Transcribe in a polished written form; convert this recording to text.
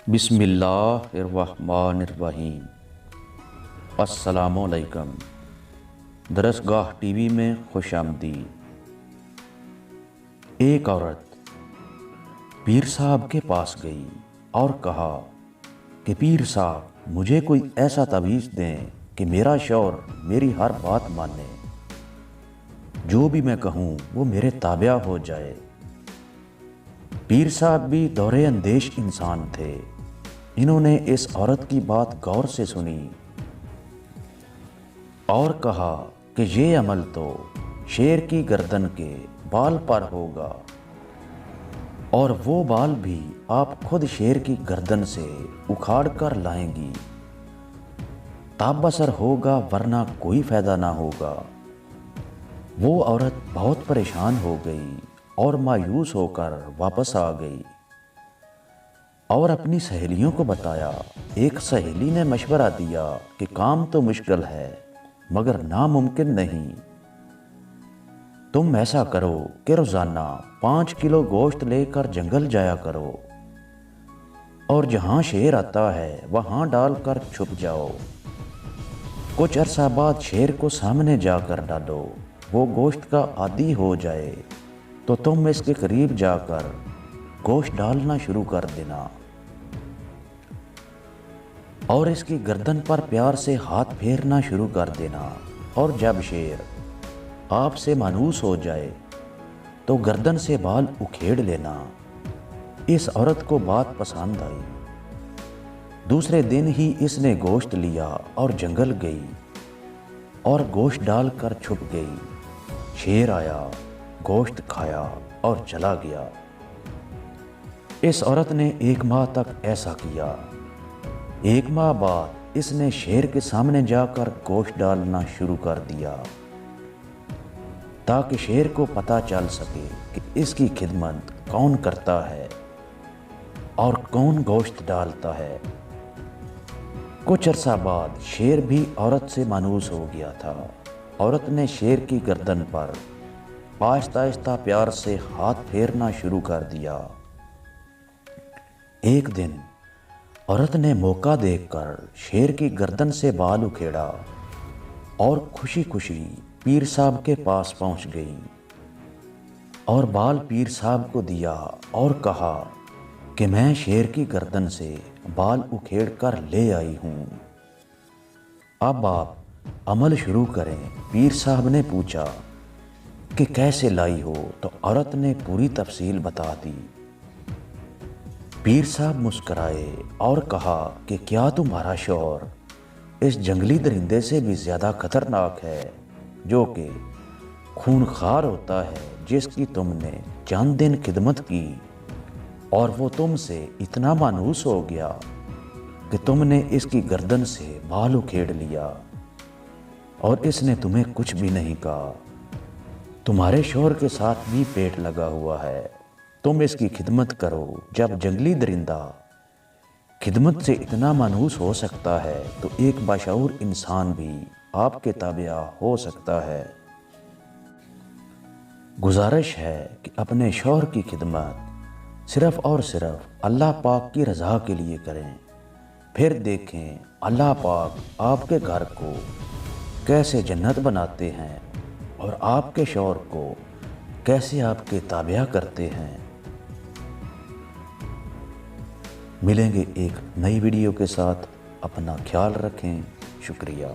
بسم اللہ الرحمن الرحیم۔ السلام علیکم۔ درسگاہ ٹی وی میں خوش آمدید۔ ایک عورت پیر صاحب کے پاس گئی اور کہا کہ پیر صاحب مجھے کوئی ایسا تعویذ دیں کہ میرا شوہر میری ہر بات مانے، جو بھی میں کہوں وہ میرے تابع ہو جائے۔ پیر صاحب بھی دورے اندیش انسان تھے۔ انہوں نے اس عورت کی بات غور سے سنی اور کہا کہ یہ عمل تو شیر کی گردن کے بال پر ہوگا، اور وہ بال بھی آپ خود شیر کی گردن سے اکھاڑ کر لائیں گی، تاب بسر ہوگا ورنہ کوئی فائدہ نہ ہوگا۔ وہ عورت بہت پریشان ہو گئی اور مایوس ہو کر واپس آ گئی اور اپنی سہیلیوں کو بتایا۔ ایک سہیلی نے مشورہ دیا کہ کام تو مشکل ہے مگر ناممکن نہیں۔ تم ایسا کرو کہ روزانہ 5 کلو گوشت لے کر جنگل جایا کرو اور جہاں شیر آتا ہے وہاں ڈال کر چھپ جاؤ۔ کچھ عرصہ بعد شیر کو سامنے جا کر ڈالو، وہ گوشت کا عادی ہو جائے تو تم اس کے قریب جا کر گوشت ڈالنا شروع کر دینا اور اس کی گردن پر پیار سے ہاتھ پھیرنا شروع کر دینا، اور جب شیر آپ سے مانوس ہو جائے تو گردن سے بال اکھیڑ لینا۔ اس عورت کو بات پسند آئی۔ دوسرے دن ہی اس نے گوشت لیا اور جنگل گئی اور گوشت ڈال کر چھپ گئی۔ شیر آیا، گوشت کھایا اور چلا گیا۔ اس عورت نے 1 ماہ تک ایسا کیا۔ 1 ماہ بعد اس نے شیر کے سامنے جا کر گوشت ڈالنا شروع کر دیا تاکہ شیر کو پتہ چل سکے کہ اس کی خدمت کون کرتا ہے اور کون گوشت ڈالتا ہے۔ کچھ عرصہ بعد شیر بھی عورت سے مانوس ہو گیا تھا۔ عورت نے شیر کی گردن پر آہستہ آہستہ پیار سے ہاتھ پھیرنا شروع کر دیا۔ ایک دن عورت نے موقع دیکھ کر شیر کی گردن سے بال اکھیڑا اور خوشی خوشی پیر صاحب کے پاس پہنچ گئی اور بال پیر صاحب کو دیا اور کہا کہ میں شیر کی گردن سے بال اکھیڑ کر لے آئی ہوں، اب آپ عمل شروع کریں۔ پیر صاحب نے پوچھا کہ کیسے لائی ہو تو عورت نے پوری تفصیل بتا دی۔ پیر صاحب مسکرائے اور کہا کہ کیا تمہارا شوہر اس جنگلی درندے سے بھی زیادہ خطرناک ہے جو کہ خونخوار ہوتا ہے، جس کی تم نے چند دن خدمت کی اور وہ تم سے اتنا مانوس ہو گیا کہ تم نے اس کی گردن سے بال اکھیڑ لیا اور اس نے تمہیں کچھ بھی نہیں کہا۔ تمہارے شوہر کے ساتھ بھی پیٹ لگا ہوا ہے، تم اس کی خدمت کرو۔ جب جنگلی درندہ خدمت سے اتنا مانوس ہو سکتا ہے تو ایک باشعور انسان بھی آپ کے تابع ہو سکتا ہے۔ گزارش ہے کہ اپنے شوہر کی خدمت صرف اور صرف اللہ پاک کی رضا کے لیے کریں، پھر دیکھیں اللہ پاک آپ کے گھر کو کیسے جنت بناتے ہیں اور آپ کے شوہر کو کیسے آپ کے تابع کرتے ہیں۔ ملیں گے ایک نئی ویڈیو کے ساتھ، اپنا خیال رکھیں، شکریہ۔